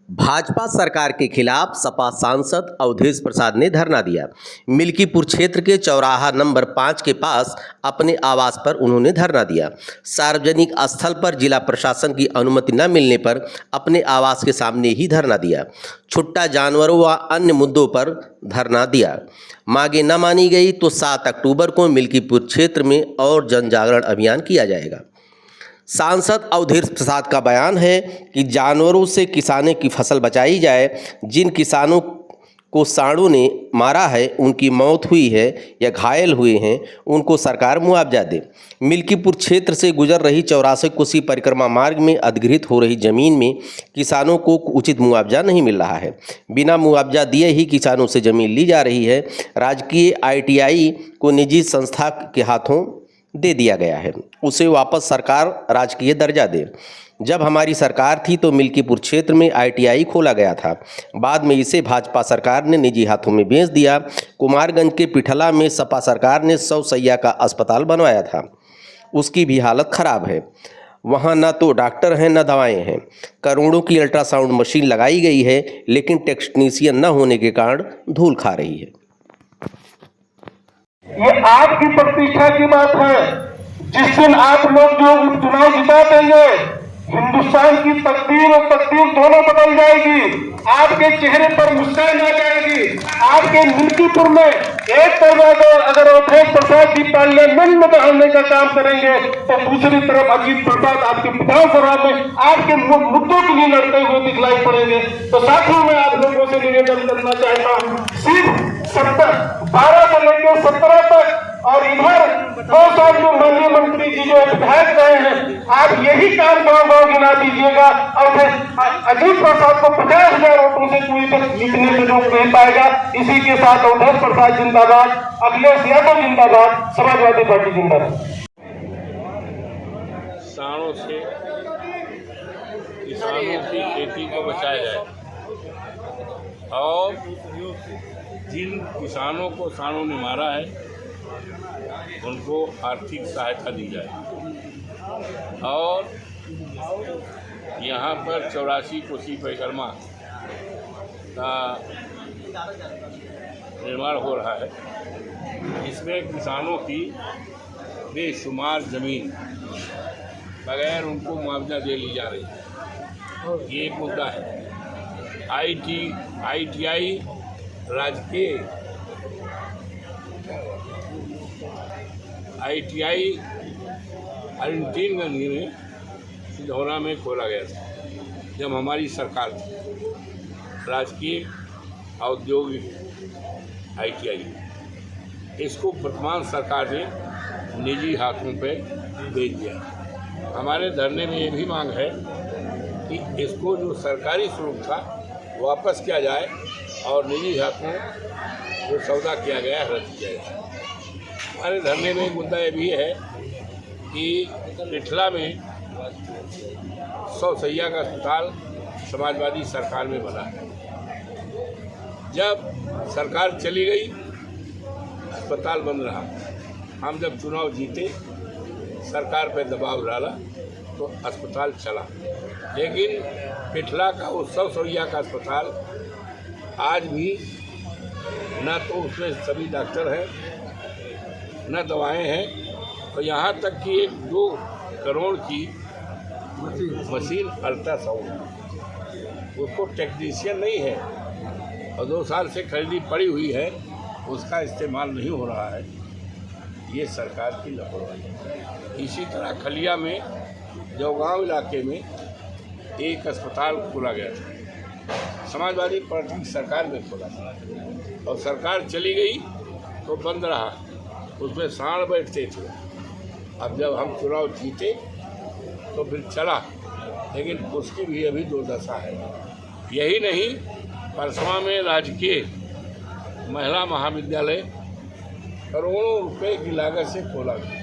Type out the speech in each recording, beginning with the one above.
भाजपा सरकार के खिलाफ सपा सांसद अवधेश प्रसाद ने धरना दिया। मिल्कीपुर क्षेत्र के चौराहा नंबर 5 के पास अपने आवास पर उन्होंने धरना दिया। सार्वजनिक स्थल पर जिला प्रशासन की अनुमति न मिलने पर अपने आवास के सामने ही धरना दिया। छुट्टा जानवरों व अन्य मुद्दों पर धरना दिया। मांगे न मानी गई तो 7 अक्टूबर को मिल्कीपुर क्षेत्र में और जन जागरण अभियान किया जाएगा। सांसद अवधेश प्रसाद का बयान है कि जानवरों से किसानों की फसल बचाई जाए। जिन किसानों को सांडों ने मारा है, उनकी मौत हुई है या घायल हुए हैं, उनको सरकार मुआवजा दे। मिल्कीपुर क्षेत्र से गुजर रही 84 कोसी परिक्रमा मार्ग में अधिग्रहित हो रही जमीन में किसानों को उचित मुआवजा नहीं मिल रहा है। बिना मुआवजा दिए ही किसानों से जमीन ली जा रही है। राजकीय ITI को निजी संस्था के हाथों दे दिया गया है, उसे वापस सरकार राजकीय दर्जा दे। जब हमारी सरकार थी तो मिल्कीपुर क्षेत्र में ITI खोला गया था, बाद में इसे भाजपा सरकार ने निजी हाथों में बेच दिया। कुमारगंज के पिठला में सपा सरकार ने 100 शैय्या का अस्पताल बनवाया था, उसकी भी हालत खराब है। वहाँ न तो डॉक्टर हैं न दवाएं हैं। करोड़ों की अल्ट्रासाउंड मशीन लगाई गई है, लेकिन टेक्नीशियन न होने के कारण धूल खा रही है। ये आपकी प्रतीक्षा की बात है। जिस दिन आप लोग जो चुनाव जिता देंगे, हिंदुस्तान की तकदीर और तकदीर दोनों बदल जाएगी। आपके चेहरे पर मुस्कान आ जाएगी। आपके मिल्कीपुर में एक तरफ अगर अवधेश प्रसाद जी पार्लियामेंट में बहाने का काम करेंगे तो दूसरी तरफ अजीत प्रसाद आपके विधानसभा में आपके मुद्दों के लिए लड़ते हुए दिखलाई पड़ेंगे। तो साथियों में आप लोगों से निवेदन करना चाहता हूँ, सिर्फ 12 से लेकर 17 तक और इधर 2 साल में माननीय मंत्री जी जो विधायक रहे हैं, आप यही काम गाँव गिना दीजिएगा और अजीत प्रसाद को 50,000 वोटों से कोई तक जीतने से रोक नहीं पाएगा। इसी के साथ अवधेश प्रसाद जिंदाबाद, अखिलेश यादव जिंदाबाद, समाजवादी पार्टी जिंदाबाद। किसानों से किसानों की खेती को बचाया जाए और जिन किसानों को सांडों ने मारा है उनको आर्थिक सहायता दी जाए। और यहाँ पर 84 कोसी परिक्रमा का निर्माण हो रहा है। इसमें किसानों की बेशुमार ज़मीन बगैर उनको मुआवजा दे ली जा रही है। ये एक मुद्दा है। ITI राजकीय ITI अलीगंज में सिधौरा में खोला गया था जब हमारी सरकार थी। राजकीय औद्योगिक ITI इसको वर्तमान सरकार ने निजी हाथों पे बेच दिया। हमारे धरने में ये भी मांग है कि इसको जो सरकारी स्वरूप था वापस किया जाए और निजी हाथों जो सौदा किया गया है रद्द किया जाए। हमारे धरने में एक मुद्दा ये भी है कि पिठला में 100 शैय्या का अस्पताल समाजवादी सरकार में बना है। जब सरकार चली गई अस्पताल बंद रहा। हम जब चुनाव जीते सरकार पर दबाव डाला तो अस्पताल चला, लेकिन पिठला का वो 100 शैय्या का अस्पताल आज भी न तो उसमें सभी डॉक्टर हैं न दवाएं हैं, और यहाँ तक कि 1-2 करोड़ की मशीन अल्ट्रासाउंड उसको टेक्नीशियन नहीं है और 2 साल से खरीदी पड़ी हुई है, उसका इस्तेमाल नहीं हो रहा है। ये सरकार की लापरवाही। इसी तरह खलिया में जौगांव इलाके में एक अस्पताल खोला गया था, समाजवादी पार्टी की सरकार में खोला था और सरकार चली गई तो बंद रहा। उसमें सांड बैठते थे। अब जब हम चुनाव जीते तो फिर चला, लेकिन उसकी भी अभी दुर्दशा है। यही नहीं, परसवा में राजकीय महिला महाविद्यालय करोड़ों रुपए की लागत से खोला गया।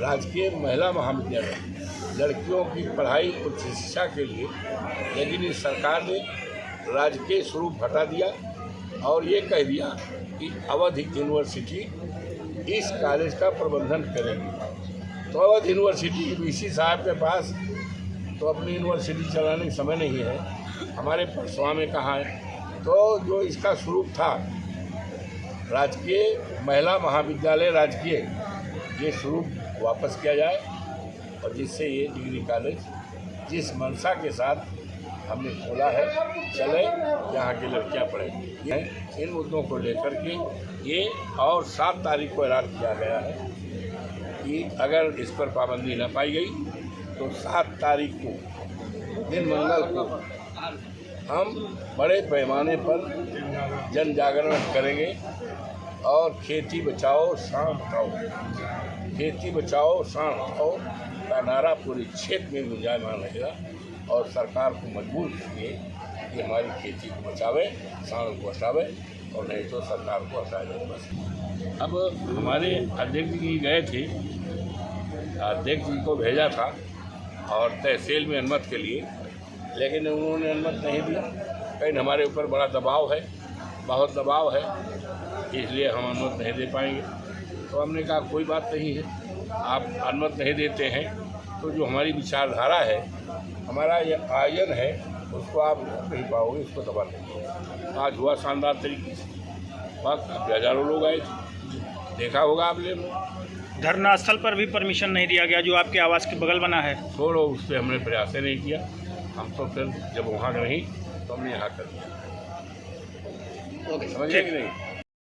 राजकीय महिला महाविद्यालय लड़कियों की पढ़ाई उच्च शिक्षा के लिए, लेकिन इस सरकार ने राजकीय स्वरूप हटा दिया और ये कह दिया कि अवध यूनिवर्सिटी इस कॉलेज का प्रबंधन करेगी। तो अवध यूनिवर्सिटी VC साहब के पास तो अपनी यूनिवर्सिटी चलाने का समय नहीं है। हमारे परसवा में कहाँ है? तो जो इसका स्वरूप था राजकीय महिला महाविद्यालय राजकीय, ये स्वरूप वापस किया जाए और जिससे ये डिग्री कॉलेज जिस मंशा के साथ हमने खोला है चले, यहाँ की लड़कियाँ पढ़ें। इन मुद्दों को लेकर के ये और 7 तारीख को ऐलान किया गया है कि अगर इस पर पाबंदी न पाई गई तो 7 तारीख को दिन मंगल को हम बड़े पैमाने पर जन जागरण करेंगे और खेती बचाओ सांड हटाओ, खेती बचाओ सांड हटाओ का नारा पूरे क्षेत्र में गुंजायमान रहेगा और सरकार को मजबूर करिए कि हमारी खेती को बचावे, सांड को हटावे और नहीं तो सरकार को हटाया जाए। बस अब हमारे अध्यक्ष जी गए थे, अध्यक्ष जी को भेजा था और तहसील में अनुमति के लिए, लेकिन उन्होंने अनुमति नहीं दी। कहीं हमारे ऊपर बड़ा दबाव है, बहुत दबाव है, इसलिए हम अनुमति नहीं दे पाएंगे। तो हमने कहा कोई बात नहीं है, आप अनुमति नहीं देते हैं तो जो हमारी विचारधारा है, हमारा ये आयोजन है, उसको आप नहीं पाओगे, उसको दबा देंगे। आज हुआ शानदार तरीके से, वहाँ हज़ारों लोग आए थे, देखा होगा आपने। धरना स्थल पर भी परमिशन नहीं दिया गया जो आपके आवास के बगल बना है? छोड़ो, उस पर हमने प्रयास नहीं किया। हम तो फिर जब वहाँ नहीं तो हमने यहाँ कर दिया। समझे कि नहीं?